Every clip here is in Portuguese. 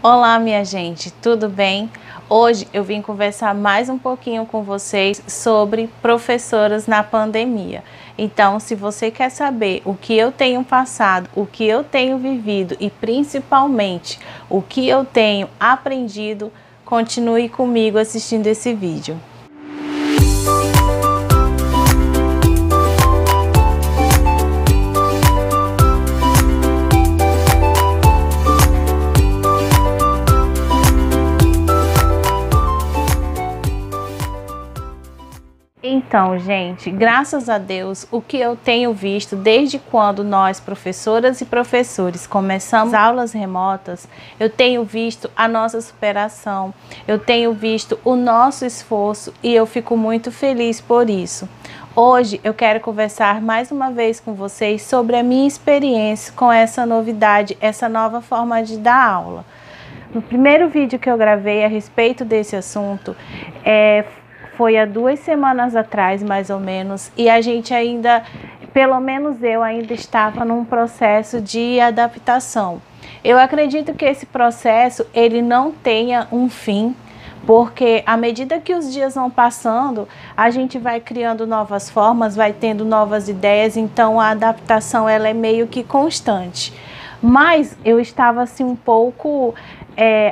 Olá, minha gente, tudo bem? Hoje eu vim conversar mais um pouquinho com vocês sobre professoras na pandemia. Então, se você quer saber o que eu tenho passado, o que eu tenho vivido e principalmente o que eu tenho aprendido, continue comigo assistindo esse vídeo. Então, gente, graças a Deus, o que eu tenho visto desde quando nós, professoras e professores, começamos aulas remotas, eu tenho visto a nossa superação, eu tenho visto o nosso esforço e eu fico muito feliz por isso. Hoje eu quero conversar mais uma vez com vocês sobre a minha experiência com essa novidade, essa nova forma de dar aula. No primeiro vídeo que eu gravei a respeito desse assunto, foi há 2 semanas atrás, mais ou menos, e a gente ainda, pelo menos eu ainda estava num processo de adaptação. Eu acredito que esse processo, ele não tenha um fim, porque à medida que os dias vão passando, a gente vai criando novas formas, vai tendo novas ideias, então a adaptação ela é meio que constante. Mas eu estava assim um pouco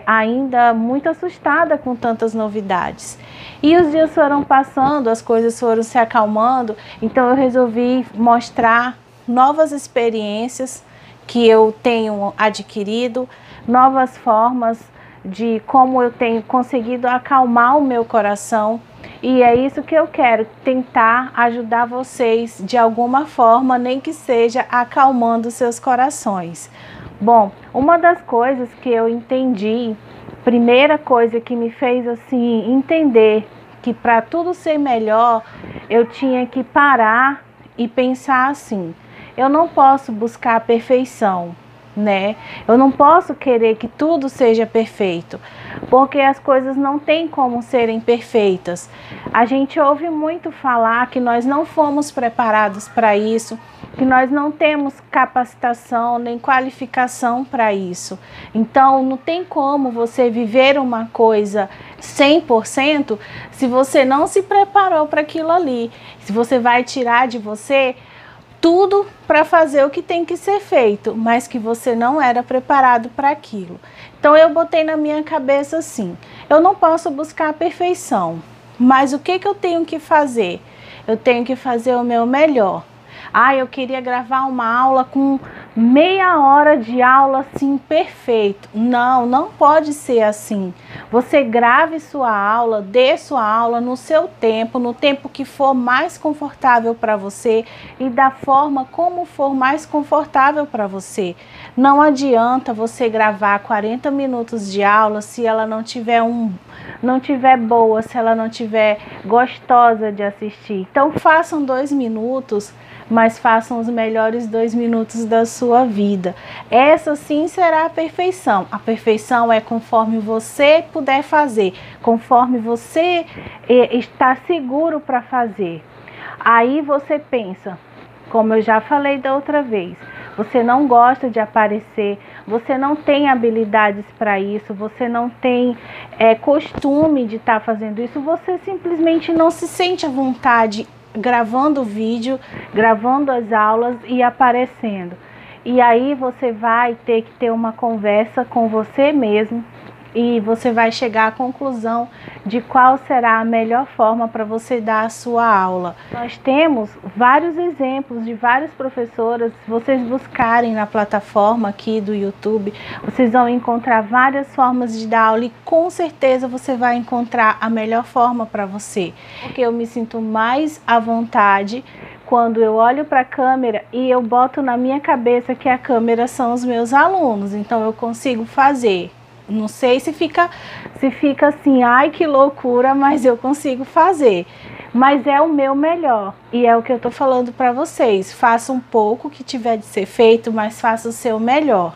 ainda muito assustada com tantas novidades. E os dias foram passando, as coisas foram se acalmando, então eu resolvi mostrar novas experiências que eu tenho adquirido, novas formas de como eu tenho conseguido acalmar o meu coração. E é isso que eu quero, tentar ajudar vocês de alguma forma, nem que seja acalmando seus corações. Bom, uma das coisas que eu entendi, primeira coisa que me fez assim entender que para tudo ser melhor, eu tinha que parar e pensar assim: eu não posso buscar a perfeição, né? Eu não posso querer que tudo seja perfeito, porque as coisas não têm como serem perfeitas. A gente ouve muito falar que nós não fomos preparados para isso, que nós não temos capacitação nem qualificação para isso. Então, não tem como você viver uma coisa 100% se você não se preparou para aquilo ali. Se você vai tirar de você tudo para fazer o que tem que ser feito, mas que você não era preparado para aquilo. Então, eu botei na minha cabeça assim: eu não posso buscar a perfeição, mas o que eu tenho que fazer? Eu tenho que fazer o meu melhor. Eu queria gravar uma aula com meia hora de aula assim, perfeito. Não, não pode ser assim. Você grave sua aula, dê sua aula no seu tempo, no tempo que for mais confortável para você e da forma como for mais confortável para você. Não adianta você gravar 40 minutos de aula se ela não tiver boa, se ela não tiver gostosa de assistir. Então façam 2 minutos, mas façam os melhores 2 minutos da sua vida. Essa sim será a perfeição. A perfeição é conforme você puder fazer, conforme você está seguro para fazer. Aí você pensa, como eu já falei da outra vez, você não gosta de aparecer, você não tem habilidades para isso, você não tem costume de estar fazendo isso, você simplesmente não se sente à vontade gravando o vídeo, gravando as aulas e aparecendo. E aí você vai ter que ter uma conversa com você mesmo e você vai chegar à conclusão de qual será a melhor forma para você dar a sua aula. Nós temos vários exemplos de várias professoras. Se vocês buscarem na plataforma aqui do YouTube, vocês vão encontrar várias formas de dar aula e com certeza você vai encontrar a melhor forma para você. Porque eu me sinto mais à vontade quando eu olho para a câmera e eu boto na minha cabeça que a câmera são os meus alunos, então eu consigo fazer. Não sei se fica assim, ai que loucura, mas eu consigo fazer. Mas é o meu melhor e é o que eu tô falando para vocês. Faça um pouco que tiver de ser feito, mas faça o seu melhor.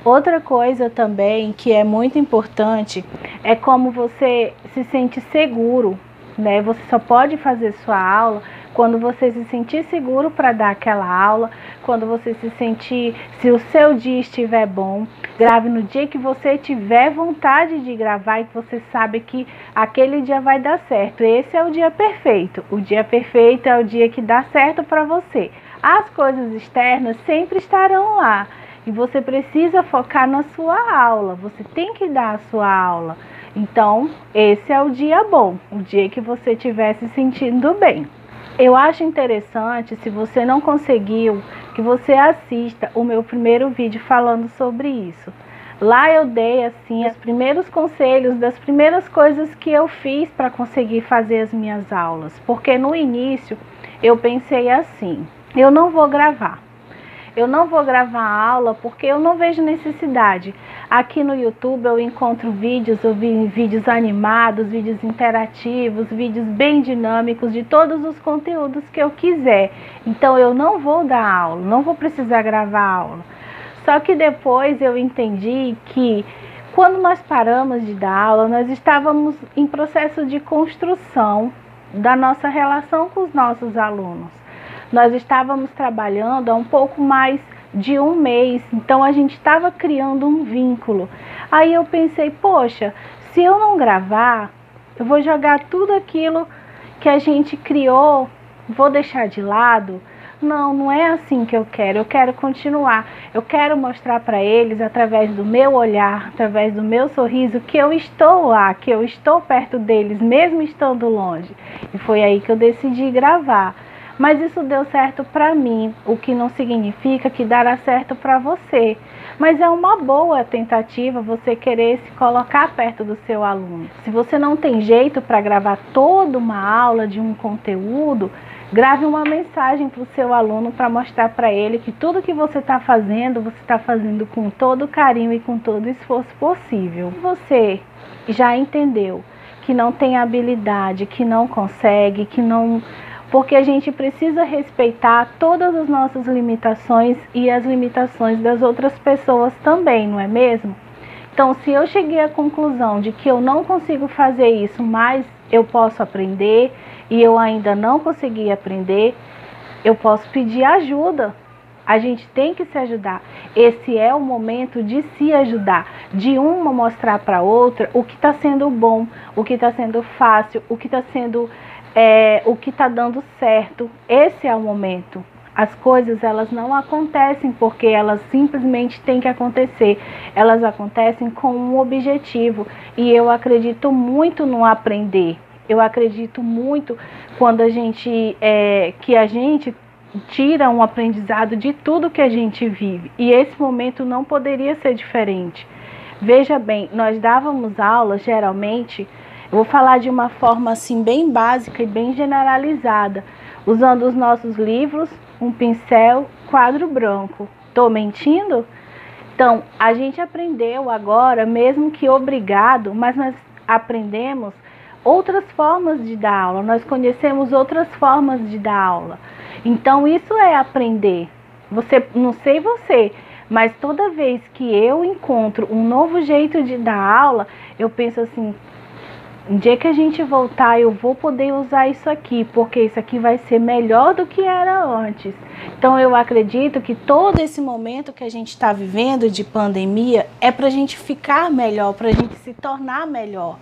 Outra coisa também que é muito importante é como você se sente seguro, né? Você só pode fazer sua aula quando você se sentir seguro para dar aquela aula, quando você se sentir, se o seu dia estiver bom, Grave no dia que você tiver vontade de gravar e que você sabe que aquele dia vai dar certo. Esse é o dia perfeito. O dia perfeito é o dia que dá certo para você. As coisas externas sempre estarão lá. E você precisa focar na sua aula. Você tem que dar a sua aula. Então, esse é o dia bom. O dia que você estiver se sentindo bem. Eu acho interessante, se você não conseguiu, que você assista o meu primeiro vídeo falando sobre isso. Lá eu dei assim os primeiros conselhos das primeiras coisas que eu fiz para conseguir fazer as minhas aulas. Porque no início eu pensei assim, eu não vou gravar. Eu não vou gravar a aula porque eu não vejo necessidade. Aqui no YouTube eu encontro vídeos, vídeos animados, vídeos interativos, vídeos bem dinâmicos de todos os conteúdos que eu quiser. Então eu não vou dar aula, não vou precisar gravar aula. Só que depois eu entendi que quando nós paramos de dar aula, nós estávamos em processo de construção da nossa relação com os nossos alunos. Nós estávamos trabalhando há um pouco mais de um mês, então a gente estava criando um vínculo. Aí eu pensei, poxa, se eu não gravar, eu vou jogar tudo aquilo que a gente criou, vou deixar de lado? Não, não é assim que eu quero continuar. Eu quero mostrar para eles, através do meu olhar, através do meu sorriso, que eu estou lá, que eu estou perto deles, mesmo estando longe. E foi aí que eu decidi gravar. Mas isso deu certo para mim, o que não significa que dará certo para você. Mas é uma boa tentativa você querer se colocar perto do seu aluno. Se você não tem jeito para gravar toda uma aula de um conteúdo, grave uma mensagem para o seu aluno para mostrar para ele que tudo que você está fazendo com todo carinho e com todo esforço possível. Você já entendeu que não tem habilidade, que não consegue, que não... Porque a gente precisa respeitar todas as nossas limitações e as limitações das outras pessoas também, não é mesmo? Então, se eu cheguei à conclusão de que eu não consigo fazer isso, mas eu posso aprender e eu ainda não consegui aprender, eu posso pedir ajuda. A gente tem que se ajudar. Esse é o momento de se ajudar, de uma mostrar para outra o que está sendo bom, o que está sendo fácil, o que está sendo... o que está dando certo. Esse é o momento. As coisas, elas não acontecem porque elas simplesmente têm que acontecer. Elas acontecem com um objetivo. E eu acredito muito no aprender. Eu acredito muito quando a gente tira um aprendizado de tudo que a gente vive. E esse momento não poderia ser diferente. Veja bem, nós dávamos aulas geralmente... Eu vou falar de uma forma assim bem básica e bem generalizada, usando os nossos livros, um pincel, quadro branco. Estou mentindo? Então, a gente aprendeu agora, mesmo que obrigado, mas nós aprendemos outras formas de dar aula, nós conhecemos outras formas de dar aula. Então, isso é aprender. Não sei você, mas toda vez que eu encontro um novo jeito de dar aula, eu penso assim... Um dia que a gente voltar, eu vou poder usar isso aqui, porque isso aqui vai ser melhor do que era antes. Então, eu acredito que todo esse momento que a gente está vivendo de pandemia é para a gente ficar melhor, para a gente se tornar melhor.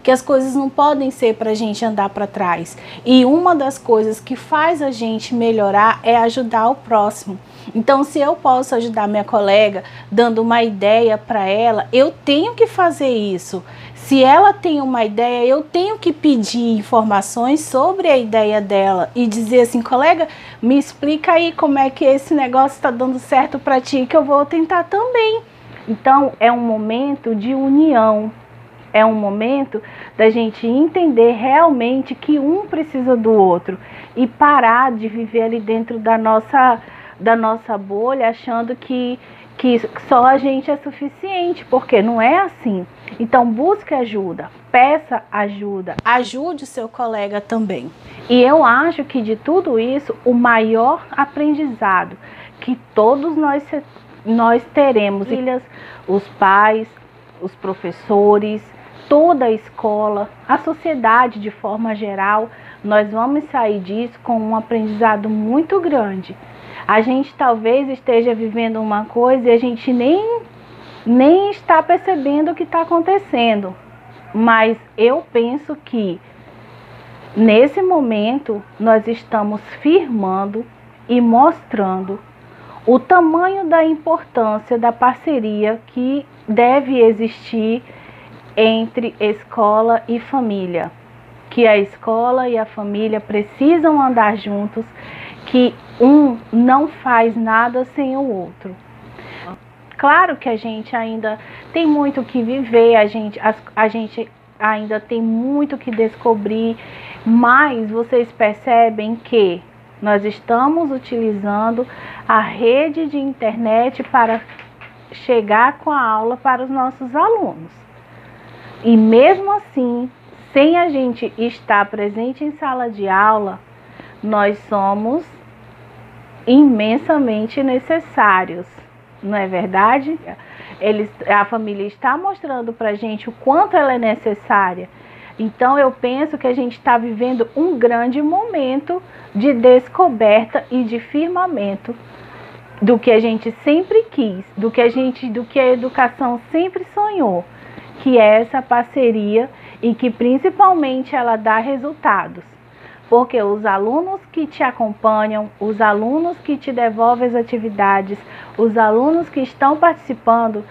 Que as coisas não podem ser para a gente andar para trás. E uma das coisas que faz a gente melhorar é ajudar o próximo. Então, se eu posso ajudar minha colega dando uma ideia para ela, eu tenho que fazer isso. Se ela tem uma ideia, eu tenho que pedir informações sobre a ideia dela e dizer assim, colega, me explica aí como é que esse negócio está dando certo para ti, que eu vou tentar também. Então, é um momento de união. É um momento da gente entender realmente que um precisa do outro e parar de viver ali dentro da nossa bolha achando que só a gente é suficiente, porque não é assim. Então busque ajuda, peça ajuda, ajude o seu colega também. E eu acho que de tudo isso, o maior aprendizado que todos nós teremos, os pais, os professores, toda a escola, a sociedade de forma geral, nós vamos sair disso com um aprendizado muito grande. A gente talvez esteja vivendo uma coisa e a gente nem nem está percebendo o que está acontecendo. Mas eu penso que nesse momento nós estamos firmando e mostrando o tamanho da importância da parceria que deve existir entre escola e família, que a escola e a família precisam andar juntos, que um não faz nada sem o outro. Claro que a gente ainda tem muito que viver, a gente ainda tem muito que descobrir, mas vocês percebem que nós estamos utilizando a rede de internet para chegar com a aula para os nossos alunos. E mesmo assim, sem a gente estar presente em sala de aula, nós somos imensamente necessários, não é verdade? A família está mostrando para a gente o quanto ela é necessária. Então eu penso que a gente está vivendo um grande momento de descoberta e de firmamento do que a gente sempre quis, do que a educação sempre sonhou, que é essa parceria e que principalmente ela dá resultados. Porque os alunos que te acompanham, os alunos que te devolvem as atividades, os alunos que estão participando,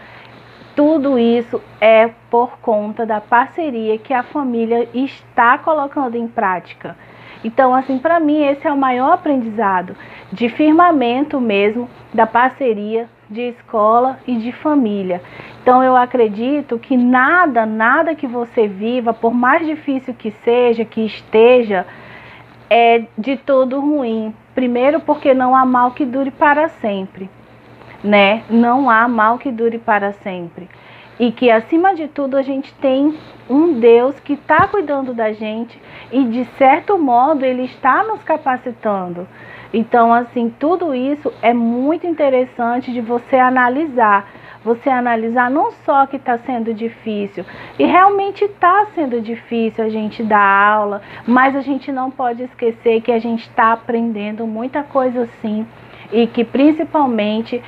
tudo isso é por conta da parceria que a família está colocando em prática. Então, assim, para mim, esse é o maior aprendizado de firmamento mesmo, da parceria de escola e de família. Então, eu acredito que nada que você viva, por mais difícil que seja, que esteja, é de todo ruim. Primeiro, porque não há mal que dure para sempre, né? Não há mal que dure para sempre. E que, acima de tudo, a gente tem um Deus que está cuidando da gente e, de certo modo, Ele está nos capacitando. Então, assim, tudo isso é muito interessante de você analisar. Você analisar não só que está sendo difícil, e realmente está sendo difícil a gente dar aula, mas a gente não pode esquecer que a gente está aprendendo muita coisa sim, e que principalmente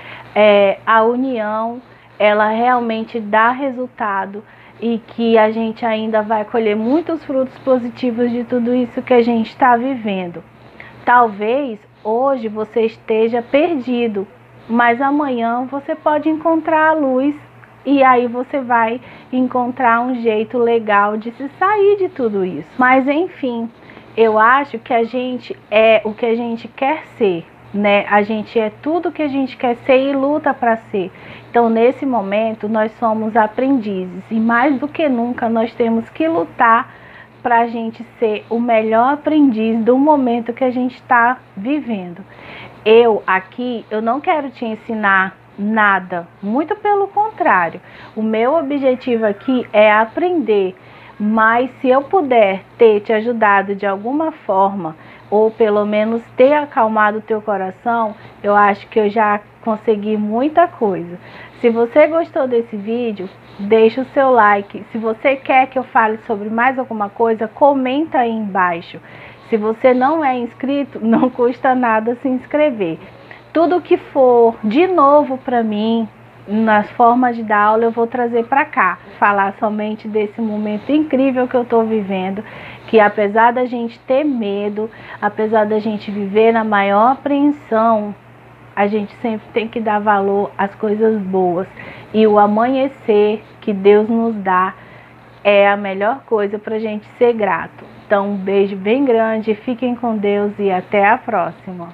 a união, ela realmente dá resultado e que a gente ainda vai colher muitos frutos positivos de tudo isso que a gente está vivendo. Talvez hoje você esteja perdido, mas amanhã você pode encontrar a luz e aí você vai encontrar um jeito legal de se sair de tudo isso. Mas enfim, eu acho que a gente é o que a gente quer ser, né? A gente é tudo que a gente quer ser e luta para ser. Então, nesse momento, nós somos aprendizes e mais do que nunca nós temos que lutar para a gente ser o melhor aprendiz do momento que a gente está vivendo. Eu não quero te ensinar nada, muito pelo contrário. O meu objetivo aqui é aprender, mas se eu puder ter te ajudado de alguma forma, ou pelo menos ter acalmado o teu coração, eu acho que eu já consegui muita coisa. Se você gostou desse vídeo, deixa o seu like. Se você quer que eu fale sobre mais alguma coisa, comenta aí embaixo. Se você não é inscrito, não custa nada se inscrever. Tudo que for de novo para mim, nas formas de dar aula, eu vou trazer para cá. Falar somente desse momento incrível que eu estou vivendo, que apesar da gente ter medo, apesar da gente viver na maior apreensão, a gente sempre tem que dar valor às coisas boas. E o amanhecer que Deus nos dá é a melhor coisa para a gente ser grato. Então, um beijo bem grande, fiquem com Deus e até a próxima.